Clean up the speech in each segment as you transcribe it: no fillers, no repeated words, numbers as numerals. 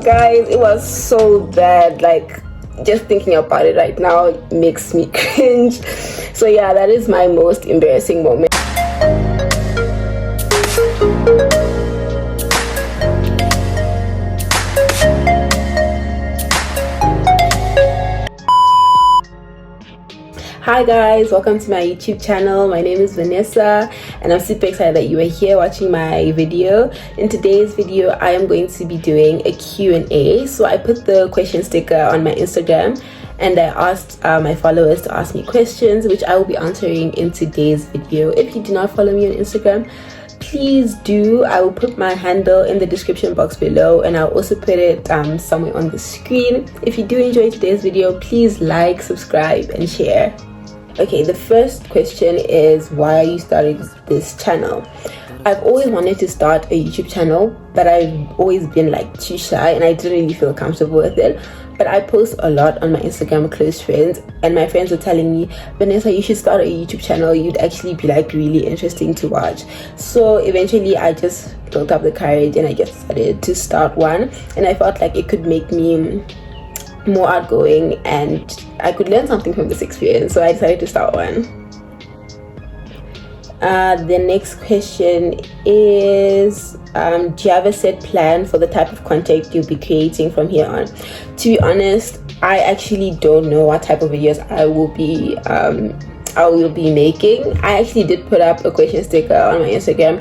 Guys, it was so bad. Like, just thinking about it right now makes me cringe. So yeah, that is my most embarrassing moment. Hi guys, welcome to my YouTube channel. My name is Vanessa and I'm super excited that you are here watching my video. In today's video, I am going to be doing a Q&A. So I put the question sticker on my Instagram and I asked my followers to ask me questions, which I will be answering in today's video. If you do not follow me on Instagram, please do. I will put my handle in the description box below and I'll also put it somewhere on the screen. If you do enjoy today's video, please like, subscribe and share. Okay, the first question is, why are you starting this channel? I've always wanted to start a YouTube channel, but I've always been like too shy and I didn't really feel comfortable with it. But I post a lot on my Instagram with close friends and my friends were telling me, Vanessa, you should start a YouTube channel. You'd actually be like really interesting to watch. So eventually I just built up the courage and I just decided to start one, and I felt like it could make me more outgoing and I could learn something from this experience, so I decided to start one. The next question is, do you have a set plan for the type of content you'll be creating from here on? To be honest, I actually don't know what type of videos I will be making. I actually did put up a question sticker on my Instagram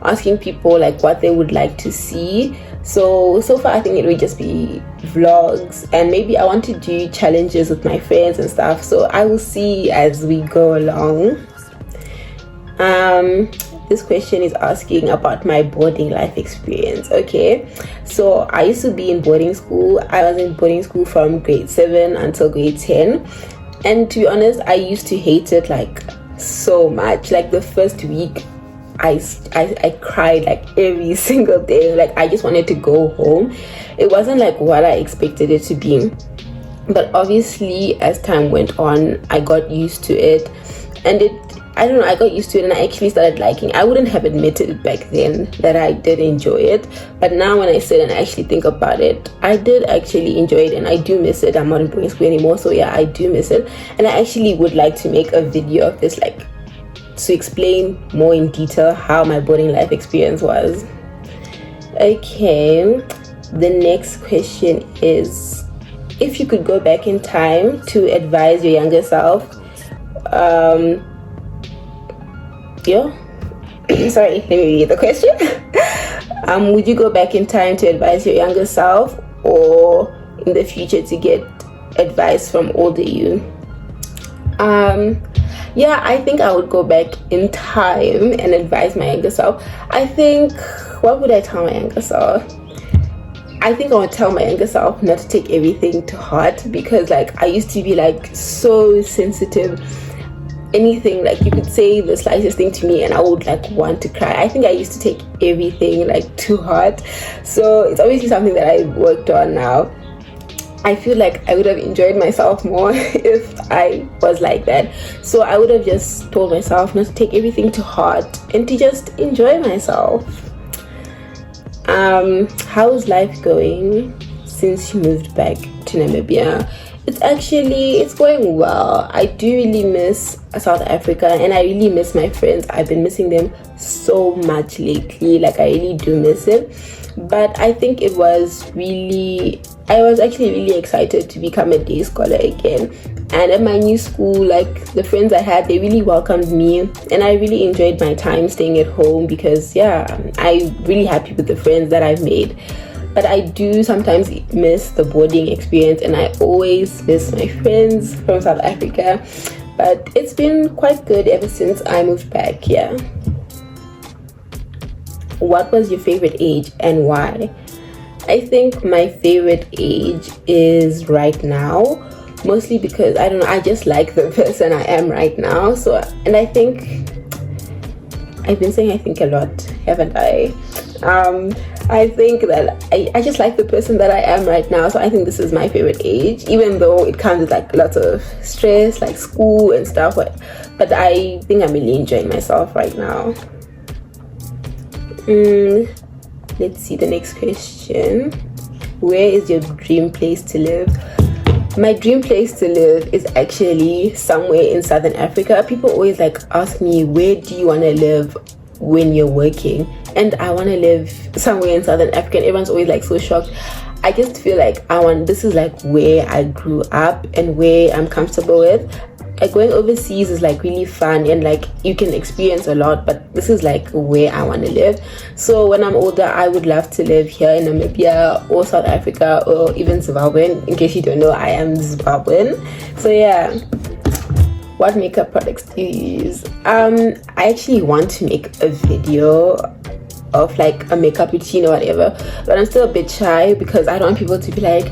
asking people like what they would like to see. So far I think it would just be vlogs, and maybe I want to do challenges with my friends and stuff, so I will see as we go along. This question is asking about my boarding life experience. Okay, so I used to be in boarding school. I was in boarding school from grade 7 until grade 10, and to be honest, I used to hate it like so much. Like the first week I cried like every single day. Like I just wanted to go home. It wasn't like what I expected it to be, but obviously as time went on I got used to it, and I got used to it and I actually started liking. I wouldn't have admitted it back then that I did enjoy it, but now when I sit and I actually think about it, I did actually enjoy it and I do miss it. I'm not in boarding school anymore, so yeah, I do miss it, and I actually would like to make a video of this, like to explain more in detail how my boarding life experience was. Okay, the next question is, if you could go back in time to advise your younger self, sorry, let me read the question. Would you go back in time to advise your younger self, or in the future to get advice from older you? Yeah, I think I would go back in time and advise my younger self. I think, what would I tell my younger self? I think I would tell my younger self not to take everything to heart, because like I used to be like so sensitive. Anything, like you could say the slightest thing to me and I would like want to cry. I think I used to take everything like to heart. So it's obviously something that I worked on now. I feel like I would have enjoyed myself more if I was like that. So I would have just told myself not to take everything to heart and to just enjoy myself. How's life going since you moved back to Namibia? It's going well. I do really miss South Africa and I really miss my friends. I've been missing them so much lately. Like I really do miss it. But I think I was actually really excited to become a day scholar again. And at my new school, like the friends I had, they really welcomed me and I really enjoyed my time staying at home, because yeah, I'm really happy with the friends that I've made. But I do sometimes miss the boarding experience and I always miss my friends from South Africa. But it's been quite good ever since I moved back, yeah. What was your favorite age and why? I think my favorite age is right now, mostly because I don't know, I just like the person I am right now. So, and I think I've been saying I think a lot, haven't I? I think that I just like the person that I am right now, so I think this is my favorite age, even though it comes with like lots of stress like school and stuff, but I think I'm really enjoying myself right now. Let's see the next question. where is your dream place to live? My dream place to live is actually somewhere in Southern Africa. People always like ask me, where do you want to live when you're working? And I want to live somewhere in Southern Africa, and everyone's always like so shocked. I just feel like this is like where I grew up and where I'm comfortable with. Like going overseas is like really fun and like you can experience a lot, but this is like where I want to live. So when I'm older, I would love to live here in Namibia or South Africa or even Zimbabwe. In case you don't know, I am Zimbabwean. So yeah. What makeup products do you use? I actually want to make a video of like a makeup routine or whatever, but I'm still a bit shy because I don't want people to be like,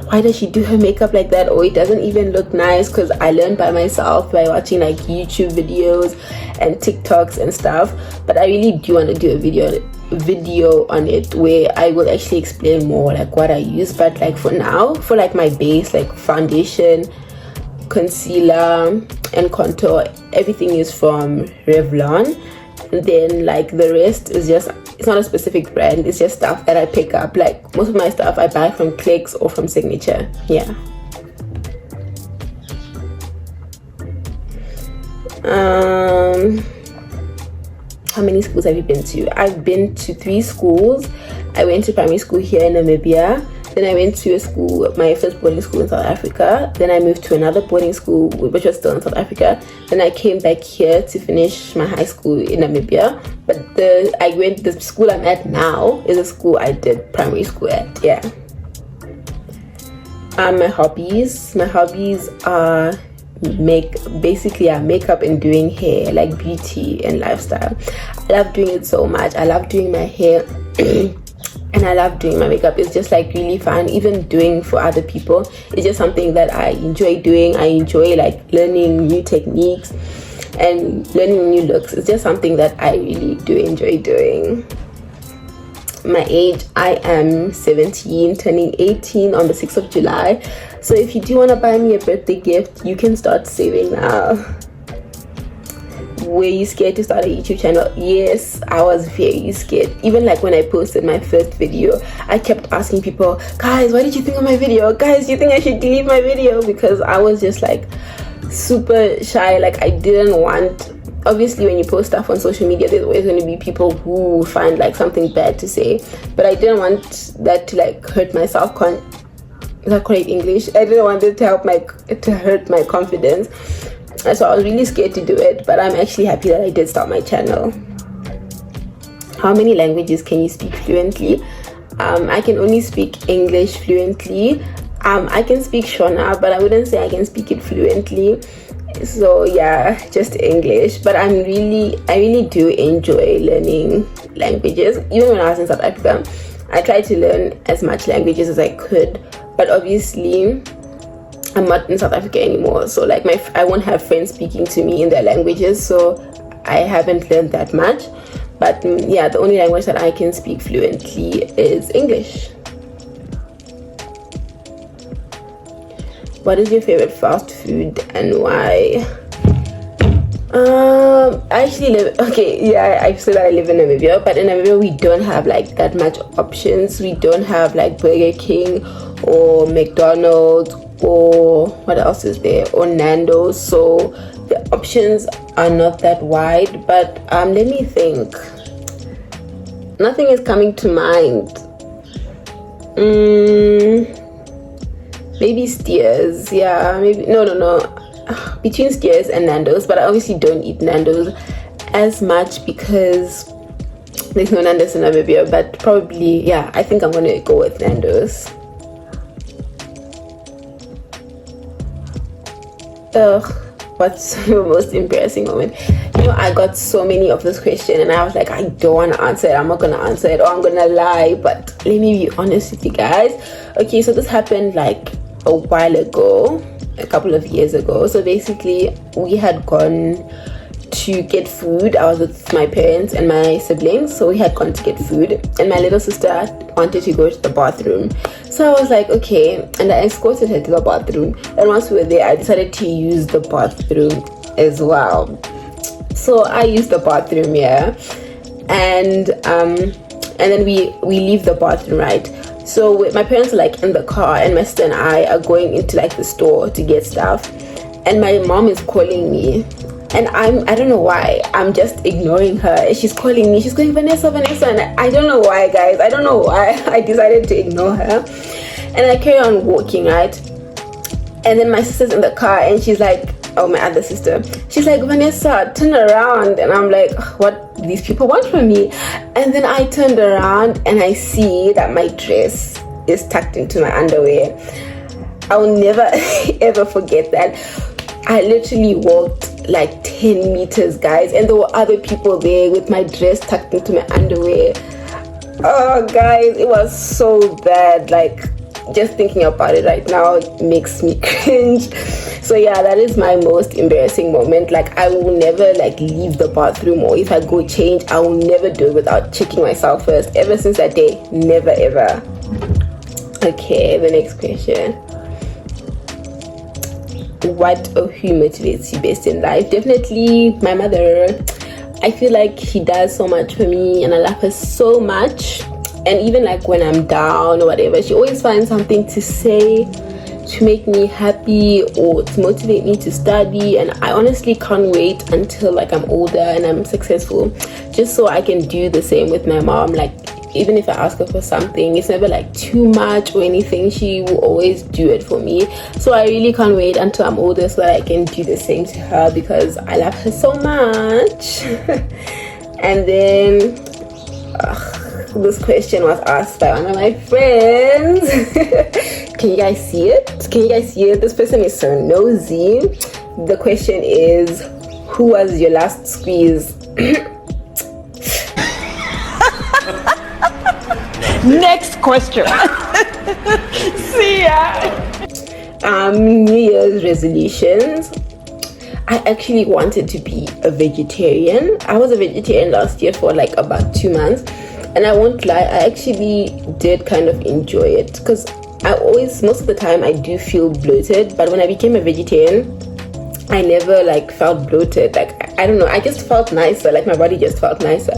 why does she do her makeup like that, or it doesn't even look nice, because I learned by myself by watching like YouTube videos and TikToks and stuff. But I really do want to do a video on it where I will actually explain more like what I use. But like for now, for like my base, like foundation, concealer and contour, everything is from Revlon. And then like the rest is just, it's not a specific brand, it's just stuff that I pick up. Like most of my stuff I buy from Clicks or from Signature. Yeah. How many schools have you been to? I've been to 3 schools. I went to primary school here in Namibia. Then I went to a school, my first boarding school in South Africa. Then I moved to another boarding school, which was still in South Africa. Then I came back here to finish my high school in Namibia. But the school I'm at now is a school I did primary school at. Yeah. My hobbies are makeup and doing hair, like beauty and lifestyle. I love doing it so much. I love doing my hair. And I love doing my makeup. It's just like really fun. Even doing for other people, it's just something that I enjoy doing. I enjoy like learning new techniques and learning new looks. It's just something that I really do enjoy doing. My age, I am 17, turning 18 on the 6th of July. So if you do want to buy me a birthday gift, you can start saving now. Were you scared to start a YouTube channel? Yes, I was very scared. Even like when I posted my first video, I kept asking people, guys, what did you think of my video? Guys, do you think I should delete my video? Because I was just like super shy. Like I didn't want, obviously when you post stuff on social media, there's always going to be people who find like something bad to say, but I didn't want that to like hurt my is that correct English? I didn't want it to hurt my confidence. So I was really scared to do it, but I'm actually happy that I did start my channel. How many languages can you speak fluently? I can only speak English fluently. I can speak Shona, but I wouldn't say I can speak it fluently. So yeah, just English. But I really do enjoy learning languages. Even when I was in South Africa, I tried to learn as much languages as I could, but obviously I'm not in South Africa anymore, so like I won't have friends speaking to me in their languages, so I haven't learned that much. But yeah, the only language that I can speak fluently is English. What is your favorite fast food and why? I actually I said that I live in Namibia, but in Namibia we don't have like that much options. We don't have like Burger King or McDonald's or what else is there, or Nando's, so the options are not that wide. But let me think. Nothing is coming to mind. Maybe Steers. Yeah, maybe no between Steers and Nando's, but I obviously don't eat Nando's as much because there's no Nando's in Namibia. But probably, yeah, I think I'm gonna go with Nando's. What's your most embarrassing moment? I got so many of this question and I was like, I don't want to answer it, I'm not gonna answer it, or I'm gonna lie. But let me be honest with you guys. Okay, so this happened like a while ago, a couple of years ago. So basically we had gone to get food. I was with my parents and my siblings, so we had gone to get food, and my little sister wanted to go to the bathroom. So I was like, okay, and I escorted her to the bathroom, and once we were there I decided to use the bathroom as well. So I used the bathroom, yeah, and then we leave the bathroom, right? So my parents are like in the car, and my sister and I are going into like the store to get stuff, and my mom is calling me, and I don't know why, I'm just ignoring her. She's calling me, she's going, Vanessa, and I don't know why, guys, I don't know why I decided to ignore her. And I carry on walking, right? And then my sister's in the car, and she's like, oh, my other sister, she's like, Vanessa, turn around. And I'm like, what do these people want from me? And then I turned around and I see that my dress is tucked into my underwear. I'll never ever forget that. I literally walked like 10 meters, guys, and there were other people there with my dress tucked into my underwear. Oh, guys, it was so bad. Like, just thinking about it right now, it makes me cringe. So yeah, that is my most embarrassing moment. Like, I will never like leave the bathroom, or if I go change, I will never do it without checking myself first. Ever since that day, never ever. Okay, the next question. What or who motivates you best in life? Definitely my mother. I feel like she does so much for me, and I love her so much. And even like when I'm down or whatever, she always finds something to say to make me happy or to motivate me to study. And I honestly can't wait until like I'm older and I'm successful, just so I can do the same with my mom. Like, even if I ask her for something, it's never like too much or anything. She will always do it for me. So I really can't wait until I'm older so that I can do the same to her, because I love her so much. And then this question was asked by one of my friends. Can you guys see it? Can you guys see it? This person is so nosy. The question is, who was your last squeeze? Next question. See ya. New Year's resolutions. I actually wanted to be a vegetarian. I was a vegetarian last year for like about 2 months, and I won't lie, I actually did kind of enjoy it, because most of the time I do feel bloated, but when I became a vegetarian, I never like felt bloated. Like, I don't know, I just felt nicer. Like, my body just felt nicer.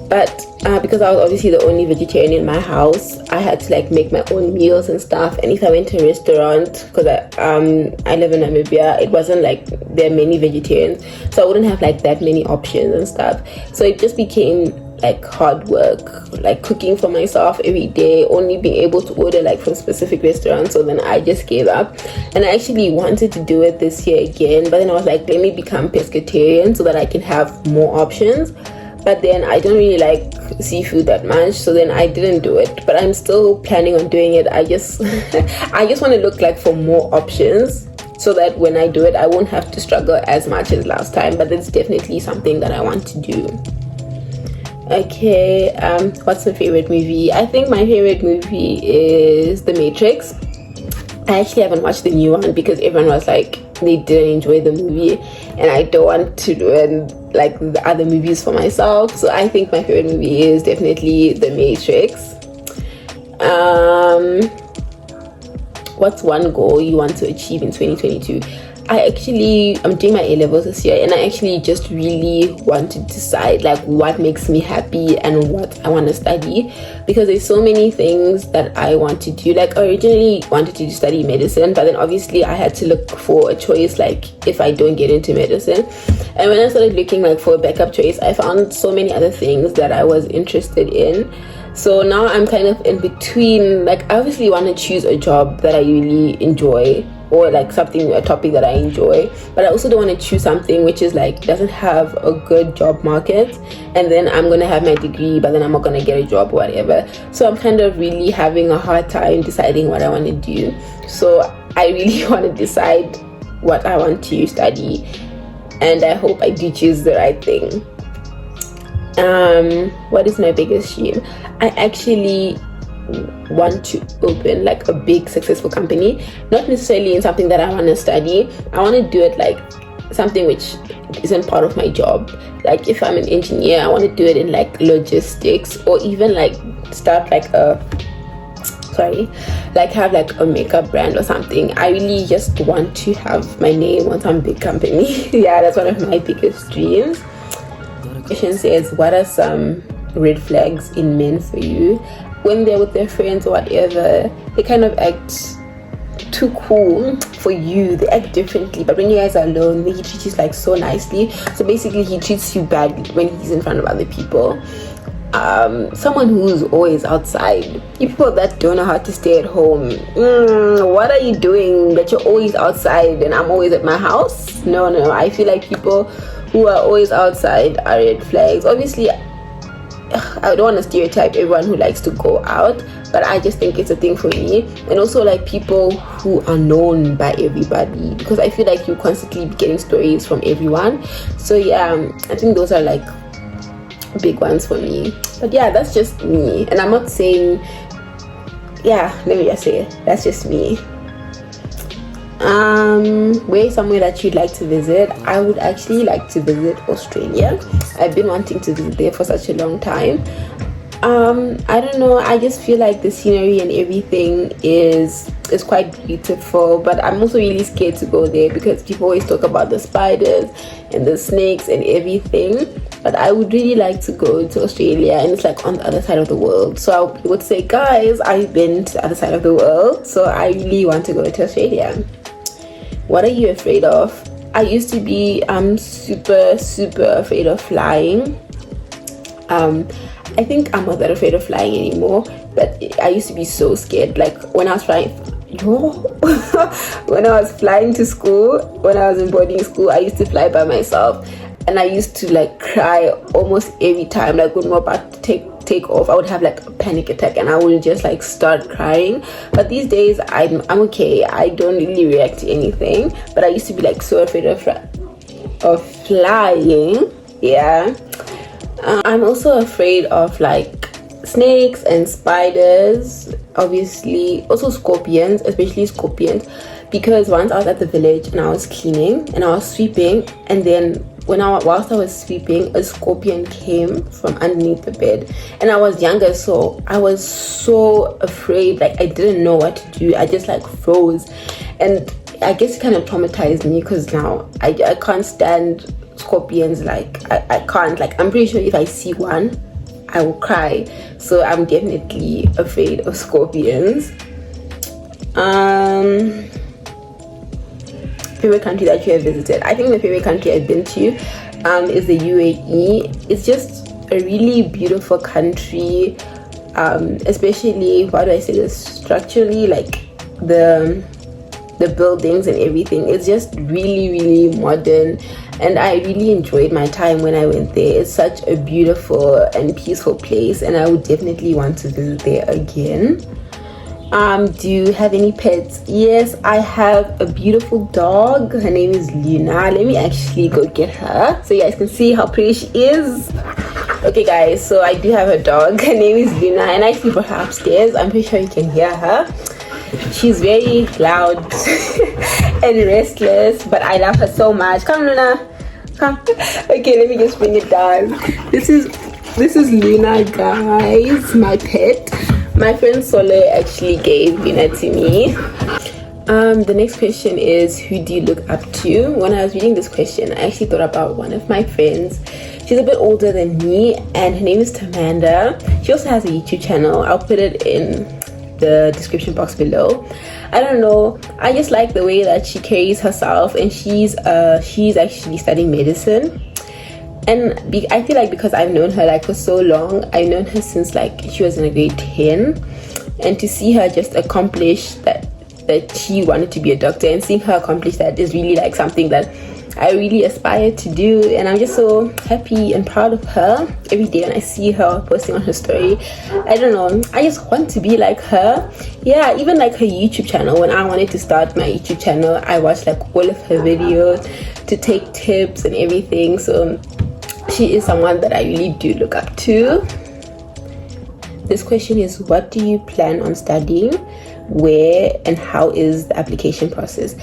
But because I was obviously the only vegetarian in my house, I had to like make my own meals and stuff. And if I went to a restaurant, because I live in Namibia, it wasn't like there are many vegetarians, so I wouldn't have like that many options and stuff. So it just became like hard work, like cooking for myself every day, only being able to order like from specific restaurants. So then I just gave up, and I actually wanted to do it this year again, but then I was like, let me become pescatarian so that I can have more options. But then I don't really like seafood that much, so then I didn't do it. But I'm still planning on doing it. I just I just want to look like for more options, so that when I do it, I won't have to struggle as much as last time. But it's definitely something that I want to do. Okay, what's my favorite movie? I think my favorite movie is The Matrix. I actually haven't watched the new one because everyone was like, they didn't enjoy the movie, and I don't want to ruin like the other movies for myself. So I think my favorite movie is definitely The Matrix. What's one goal you want to achieve in 2022? I'm doing my A-levels this year, and I actually just really want to decide like what makes me happy and what I want to study, because there's so many things that I want to do. Like, I originally wanted to study medicine, but then obviously I had to look for a choice, like if I don't get into medicine. And when I started looking like for a backup choice, I found so many other things that I was interested in. So now I'm kind of in between. Like, I obviously want to choose a job that I really enjoy, or like a topic that I enjoy, but I also don't want to choose something which is like doesn't have a good job market, and then I'm gonna have my degree but then I'm not gonna get a job or whatever. So I'm kind of really having a hard time deciding what I want to do. So I really want to decide what I want to study, and I hope I do choose the right thing. What is my biggest dream? I actually want to open like a big successful company, not necessarily in something that I want to study. I want to do it like something which isn't part of my job. Like, if I'm an engineer, I want to do it in like logistics, or even like start like have like a makeup brand or something. I really just want to have my name on some big company. Yeah, that's one of my biggest dreams. The question says, what are some red flags in men for you? when they're with their friends or whatever, they kind of act too cool for you. They act differently, but when you guys are alone, he treats you like so nicely. So basically he treats you badly when he's in front of other people. Someone who's always outside. You people that don't know how to stay at home, what are you doing that you're always outside and I'm always at my house? No, I feel like people who are always outside are red flags. Obviously I don't want to stereotype everyone who likes to go out, but I just think it's a thing for me. And also like people who are known by everybody, because I feel like you constantly be getting stories from everyone. So yeah, I think those are like big ones for me. But yeah, that's just me, and I'm not saying, yeah, let me just say it, that's just me. Where's somewhere that you'd like to visit? I would actually like to visit Australia. I've been wanting to visit there for such a long time. I don't know, I just feel like the scenery and everything is quite beautiful, but I'm also really scared to go there because people always talk about the spiders and the snakes and everything. But I would really like to go to Australia, and it's like on the other side of the world. So I would say, guys, I've been to the other side of the world, so I really want to go to Australia. What are you afraid of? I used to be super afraid of flying. I think I'm not that afraid of flying anymore, but I used to be so scared. Like when I was flying, when I was flying to school, when I was in boarding school, I used to fly by myself, and I used to like cry almost every time. Like when we're about to take off, I would have like a panic attack and I would just like start crying. But these days I'm okay. I don't really react to anything, but I used to be like so afraid of flying. Yeah. I'm also afraid of like snakes and spiders, obviously, also scorpions, especially scorpions, because once I was at the village and I was cleaning and I was sweeping, and then whilst I was sweeping, a scorpion came from underneath the bed, and I was younger, so I was so afraid. Like I didn't know what to do. I just like froze, and I guess it kind of traumatized me because now I can't stand scorpions. Like I can't, like I'm pretty sure if I see one I will cry. So I'm definitely afraid of scorpions. Favorite country that you have visited? I think the favorite country I've been to is the UAE. It's just a really beautiful country, especially, how do I say this, structurally, like the buildings and everything. It's just really modern, and I really enjoyed my time when I went there. It's such a beautiful and peaceful place, and I would definitely want to visit there again. Do you have any pets? Yes, I have a beautiful dog. Her name is Luna. Let me actually go get her so you guys can see how pretty she is. Okay guys, so I do have a dog. Her name is Luna, and I sleep with her upstairs. I'm pretty sure you can hear her. She's very loud and restless, but I love her so much. Come Luna, come. Okay, let me just bring it down. This is Luna, guys, my pet. My friend Sole actually gave Luna to me. The next question is, who do you look up to? When I was reading this question, I actually thought about one of my friends. She's a bit older than me, and her name is Tamanda. She also has a YouTube channel. I'll put it in the description box below. I don't know, I just like the way that she carries herself, and she's actually studying medicine. And I feel like because I've known her like for so long, I've known her since like she was in a grade 10, and to see her just accomplish that she wanted to be a doctor, and seeing her accomplish that is really like something that I really aspire to do. And I'm just so happy and proud of her every day when I see her posting on her story. I don't know, I just want to be like her. Yeah, even like her YouTube channel. When I wanted to start my YouTube channel, I watched like all of her videos to take tips and everything. So she is someone that I really do look up to. This question is, what do you plan on studying? Where and how is the application process?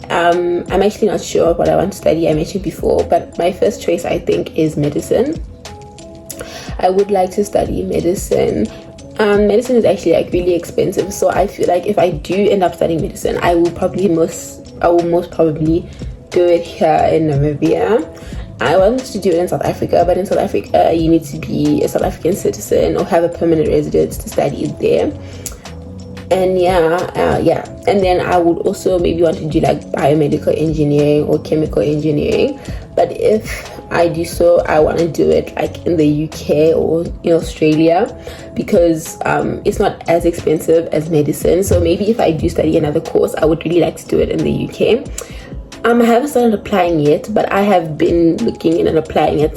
I'm actually not sure what I want to study. I mentioned before, but my first choice I think is medicine. I would like to study medicine. Medicine is actually like really expensive, so I feel like if I do end up studying medicine, I will most probably do it here in Namibia. I wanted to do it in South Africa, but in South Africa you need to be a South African citizen or have a permanent residence to study there. And and then I would also maybe want to do like biomedical engineering or chemical engineering. But if I do so, I want to do it like in the UK or in Australia, because it's not as expensive as medicine. So maybe if I do study another course, I would really like to do it in the UK. I haven't started applying yet, but I have been looking in and applying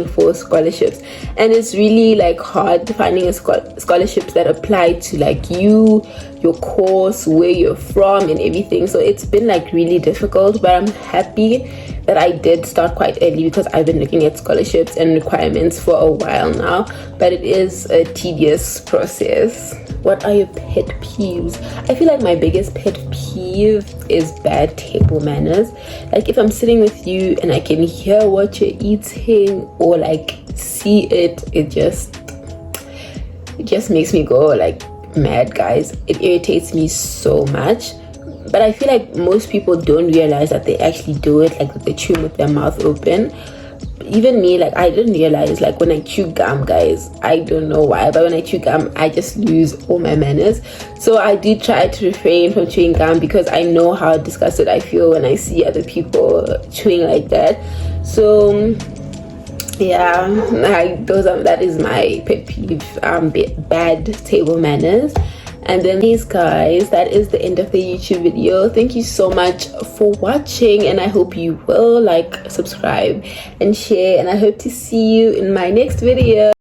for scholarships, and it's really like hard finding scholarships that apply to like your course, where you're from and everything. So it's been like really difficult, but I'm happy that I did start quite early, because I've been looking at scholarships and requirements for a while now, but it is a tedious process. What are your pet peeves? I feel like my biggest pet peeve is bad table manners. Like if I'm sitting with you and I can hear what you're eating or like see it, it just makes me go like mad, guys. It irritates me so much. But I feel like most people don't realize that they actually do it, like they chew with their mouth open. Even me, like I didn't realize, like when I chew gum, guys, I don't know why, but when I chew gum I just lose all my manners. So I do try to refrain from chewing gum, because I know how disgusted I feel when I see other people chewing like that. So yeah, that is my pet peeve, bad table manners. And then these guys, that is the end of the YouTube video. Thank you so much for watching, and I hope you will like, subscribe and share, and I hope to see you in my next video.